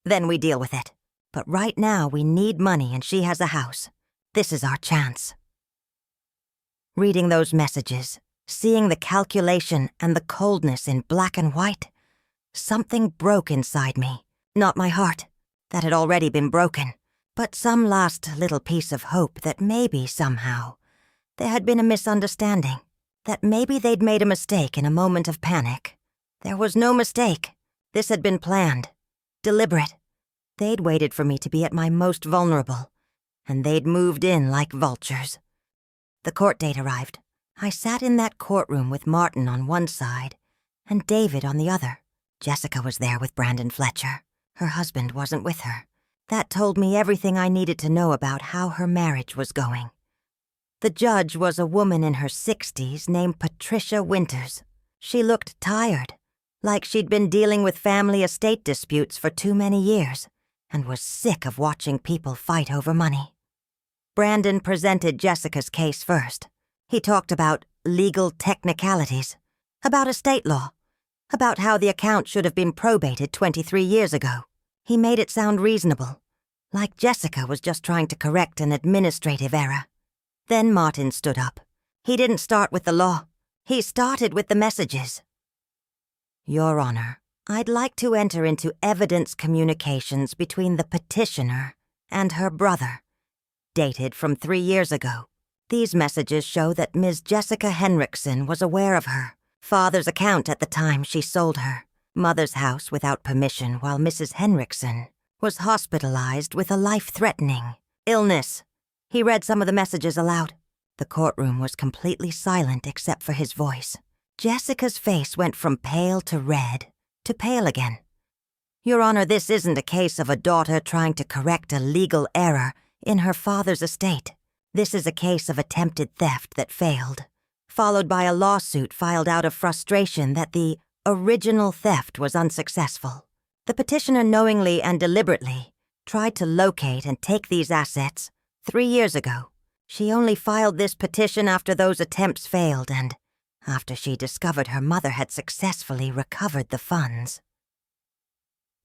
Then we deal with it. But right now we need money and she has a house. This is our chance. Reading those messages, seeing the calculation and the coldness in black and white, something broke inside me. Not my heart. That had already been broken. But some last little piece of hope that maybe somehow there had been a misunderstanding. That maybe they'd made a mistake in a moment of panic. There was no mistake. This had been planned. Deliberate. They'd waited for me to be at my most vulnerable, and they'd moved in like vultures. The court date arrived. I sat in that courtroom with Martin on one side and David on the other. Jessica was there with Brandon Fletcher. Her husband wasn't with her. That told me everything I needed to know about how her marriage was going. The judge was a woman in her 60s named Patricia Winters. She looked tired, like she'd been dealing with family estate disputes for too many years, and was sick of watching people fight over money. Brandon presented Jessica's case first. He talked about legal technicalities, about estate law, about how the account should have been probated 23 years ago. He made it sound reasonable, like Jessica was just trying to correct an administrative error. Then Martin stood up. He didn't start with the law. He started with the messages. Your Honor, I'd like to enter into evidence communications between the petitioner and her brother, dated from 3 years ago. These messages show that Ms. Jessica Henriksen was aware of her father's account at the time she sold her mother's house without permission while Mrs. Henriksen was hospitalized with a life-threatening illness. He read some of the messages aloud. The courtroom was completely silent except for his voice. Jessica's face went from pale to red to pale again. Your Honor, this isn't a case of a daughter trying to correct a legal error in her father's estate. This is a case of attempted theft that failed, followed by a lawsuit filed out of frustration that the original theft was unsuccessful. The petitioner knowingly and deliberately tried to locate and take these assets 3 years ago. She only filed this petition after those attempts failed and after she discovered her mother had successfully recovered the funds.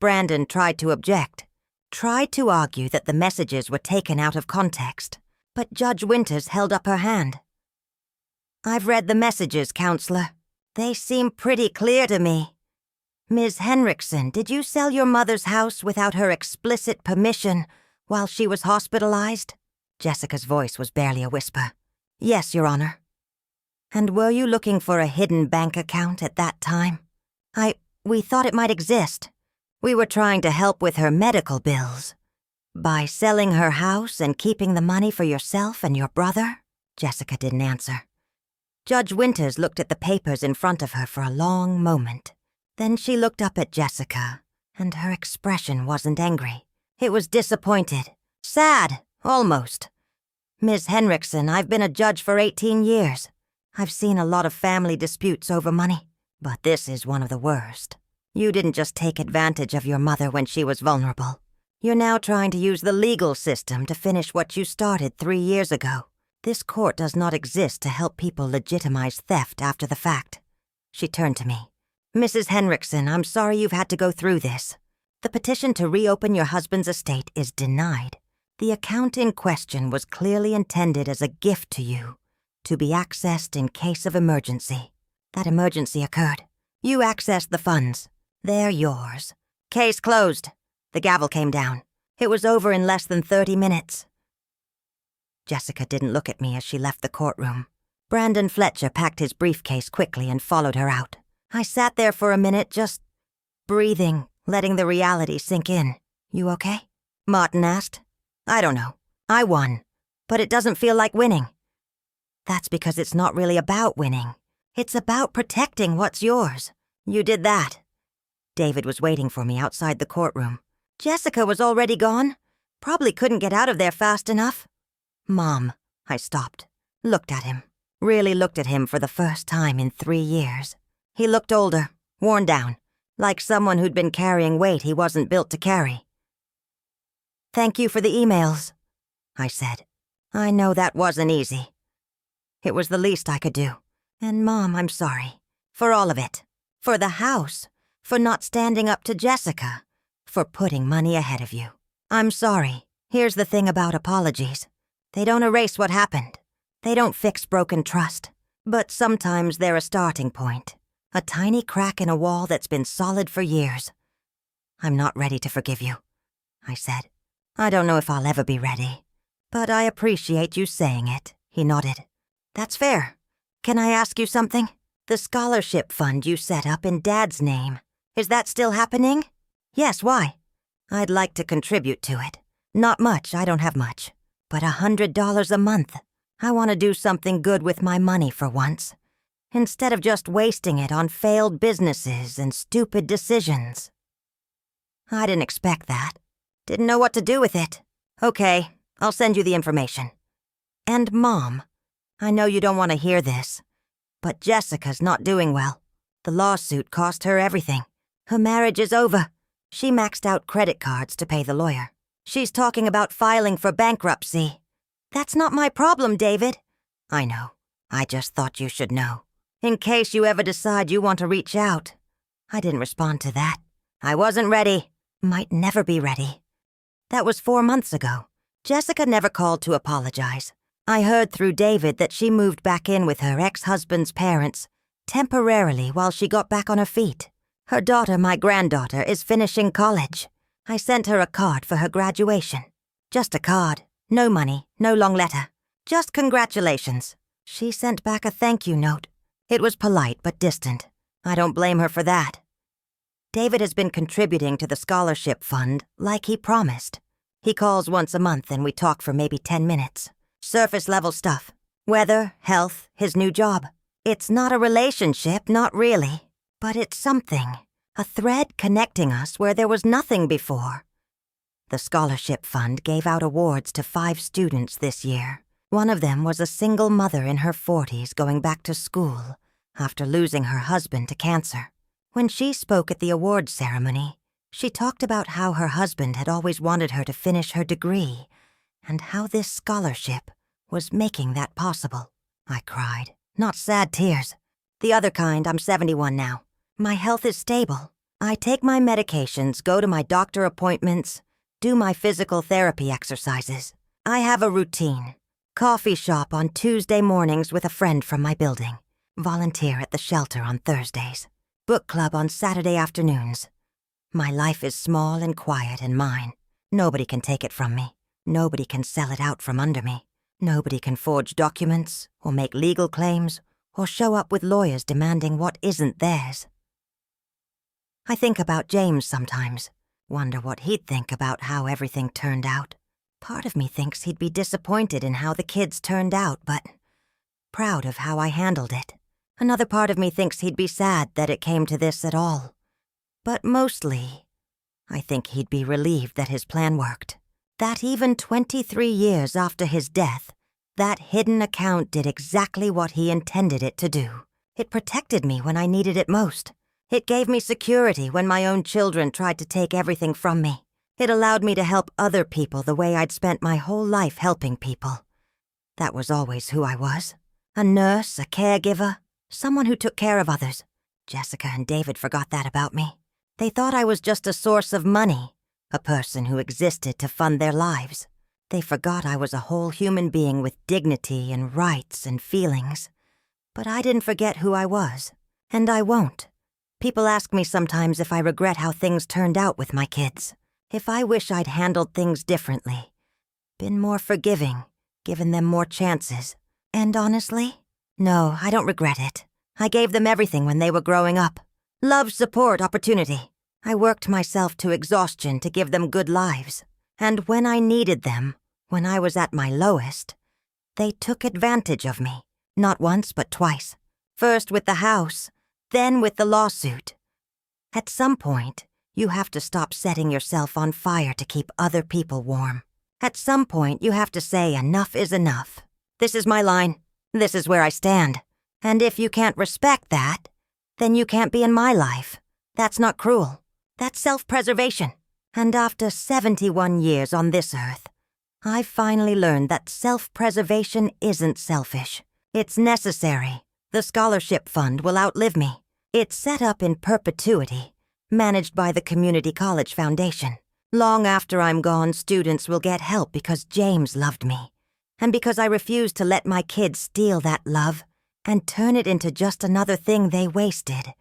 Brandon tried to object, tried to argue that the messages were taken out of context, but Judge Winters held up her hand. I've read the messages, Counselor. They seem pretty clear to me. Ms. Henriksen, did you sell your mother's house without her explicit permission while she was hospitalized? Jessica's voice was barely a whisper. Yes, Your Honor. And were you looking for a hidden bank account at that time? We thought it might exist. We were trying to help with her medical bills. By selling her house and keeping the money for yourself and your brother? Jessica didn't answer. Judge Winters looked at the papers in front of her for a long moment. Then she looked up at Jessica, and her expression wasn't angry. It was disappointed. Sad, almost. Ms. Henriksen, I've been a judge for 18 years. I've seen a lot of family disputes over money, but this is one of the worst. You didn't just take advantage of your mother when she was vulnerable. You're now trying to use the legal system to finish what you started 3 years ago. This court does not exist to help people legitimize theft after the fact. She turned to me. Mrs. Henriksen, I'm sorry you've had to go through this. The petition to reopen your husband's estate is denied. The account in question was clearly intended as a gift to you, to be accessed in case of emergency. That emergency occurred. You accessed the funds. They're yours. Case closed. The gavel came down. It was over in less than 30 minutes. Jessica didn't look at me as she left the courtroom. Brandon Fletcher packed his briefcase quickly and followed her out. I sat there for a minute, just breathing, letting the reality sink in. You okay? Martin asked. I don't know. I won. But it doesn't feel like winning. That's because it's not really about winning. It's about protecting what's yours. You did that. David was waiting for me outside the courtroom. Jessica was already gone. Probably couldn't get out of there fast enough. Mom, I stopped. Looked at him. Really looked at him for the first time in 3 years. He looked older, worn down, like someone who'd been carrying weight he wasn't built to carry. Thank you for the emails, I said. I know that wasn't easy. It was the least I could do. And Mom, I'm sorry. For all of it. For the house. For not standing up to Jessica. For putting money ahead of you. I'm sorry. Here's the thing about apologies. They don't erase what happened. They don't fix broken trust. But sometimes they're a starting point. A tiny crack in a wall that's been solid for years. I'm not ready to forgive you, I said. I don't know if I'll ever be ready. But I appreciate you saying it, he nodded. That's fair. Can I ask you something? The scholarship fund you set up in Dad's name. Is that still happening? Yes, why? I'd like to contribute to it. Not much, I don't have much. But $100 a month. I want to do something good with my money for once. Instead of just wasting it on failed businesses and stupid decisions. I didn't expect that. Didn't know what to do with it. Okay, I'll send you the information. And Mom, I know you don't want to hear this, but Jessica's not doing well. The lawsuit cost her everything. Her marriage is over. She maxed out credit cards to pay the lawyer. She's talking about filing for bankruptcy. That's not my problem, David. I know. I just thought you should know. In case you ever decide you want to reach out. I didn't respond to that. I wasn't ready. Might never be ready. That was 4 months ago. Jessica never called to apologize. I heard through David that she moved back in with her ex-husband's parents, temporarily while she got back on her feet. Her daughter, my granddaughter, is finishing college. I sent her a card for her graduation. Just a card. No money, no long letter. Just congratulations. She sent back a thank you note. It was polite but distant. I don't blame her for that. David has been contributing to the scholarship fund like he promised. He calls once a month and we talk for maybe 10 minutes. Surface-level stuff. Weather, health, his new job. It's not a relationship, not really. But it's something. A thread connecting us where there was nothing before. The scholarship fund gave out awards to 5 students this year. One of them was a single mother in her 40s going back to school after losing her husband to cancer. When she spoke at the awards ceremony, she talked about how her husband had always wanted her to finish her degree and how this scholarship was making that possible. I cried. Not sad tears. The other kind. I'm 71 now. My health is stable. I take my medications, go to my doctor appointments, do my physical therapy exercises. I have a routine. Coffee shop on Tuesday mornings with a friend from my building. Volunteer at the shelter on Thursdays. Book club on Saturday afternoons. My life is small and quiet and mine. Nobody can take it from me. Nobody can sell it out from under me. Nobody can forge documents, or make legal claims, or show up with lawyers demanding what isn't theirs. I think about James sometimes, wonder what he'd think about how everything turned out. Part of me thinks he'd be disappointed in how the kids turned out, but proud of how I handled it. Another part of me thinks he'd be sad that it came to this at all. But mostly, I think he'd be relieved that his plan worked. That even 23 years after his death, that hidden account did exactly what he intended it to do. It protected me when I needed it most. It gave me security when my own children tried to take everything from me. It allowed me to help other people the way I'd spent my whole life helping people. That was always who I was. A nurse, a caregiver, someone who took care of others. Jessica and David forgot that about me. They thought I was just a source of money, a person who existed to fund their lives. They forgot I was a whole human being with dignity and rights and feelings. But I didn't forget who I was, and I won't. People ask me sometimes if I regret how things turned out with my kids, if I wish I'd handled things differently, been more forgiving, given them more chances. And honestly, no, I don't regret it. I gave them everything when they were growing up. Love, support, opportunity. I worked myself to exhaustion to give them good lives. And when I needed them, when I was at my lowest, they took advantage of me. Not once, but twice. First with the house, then with the lawsuit. At some point, you have to stop setting yourself on fire to keep other people warm. At some point, you have to say enough is enough. This is my line. This is where I stand. And if you can't respect that, then you can't be in my life. That's not cruel. That's self-preservation. And after 71 years on this earth, I've finally learned that self-preservation isn't selfish. It's necessary. The scholarship fund will outlive me. It's set up in perpetuity, managed by the Community College Foundation. Long after I'm gone, students will get help because James loved me, and because I refused to let my kids steal that love and turn it into just another thing they wasted.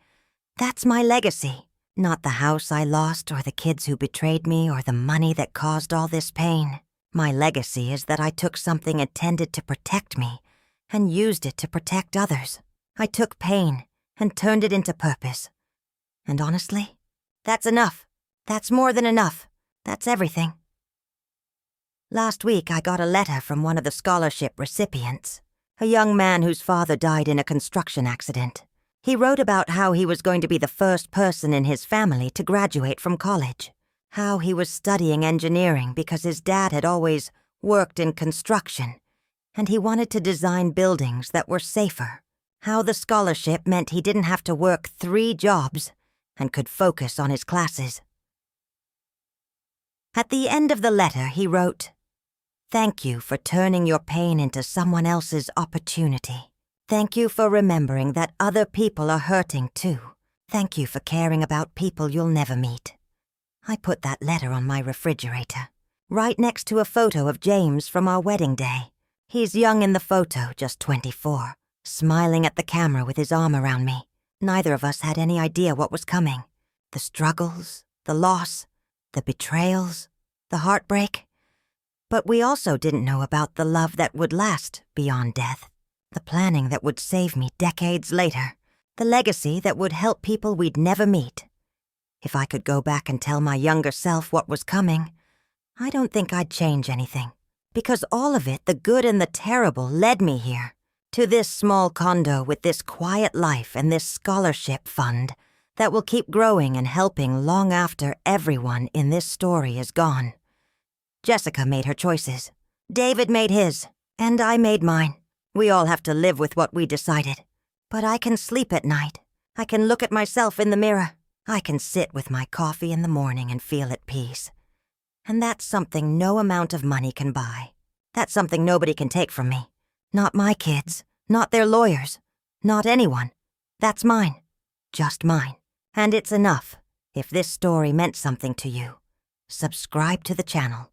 That's my legacy, not the house I lost or the kids who betrayed me or the money that caused all this pain. My legacy is that I took something intended to protect me and used it to protect others. I took pain and turned it into purpose. And honestly, that's enough. That's more than enough. That's everything. Last week, I got a letter from one of the scholarship recipients, a young man whose father died in a construction accident. He wrote about how he was going to be the first person in his family to graduate from college, how he was studying engineering because his dad had always worked in construction, and he wanted to design buildings that were safer, how the scholarship meant he didn't have to work 3 jobs and could focus on his classes. At the end of the letter, he wrote, "Thank you for turning your pain into someone else's opportunity. Thank you for remembering that other people are hurting too. Thank you for caring about people you'll never meet." I put that letter on my refrigerator, right next to a photo of James from our wedding day. He's young in the photo, just 24, smiling at the camera with his arm around me. Neither of us had any idea what was coming. The struggles, the loss, the betrayals, the heartbreak. But we also didn't know about the love that would last beyond death, the planning that would save me decades later, the legacy that would help people we'd never meet. If I could go back and tell my younger self what was coming, I don't think I'd change anything. Because all of it, the good and the terrible, led me here, to this small condo with this quiet life and this scholarship fund that will keep growing and helping long after everyone in this story is gone. Jessica made her choices. David made his, and I made mine. We all have to live with what we decided. But I can sleep at night. I can look at myself in the mirror. I can sit with my coffee in the morning and feel at peace. And that's something no amount of money can buy. That's something nobody can take from me. Not my kids, not their lawyers, not anyone. That's mine. Just mine. And it's enough. If this story meant something to you, subscribe to the channel.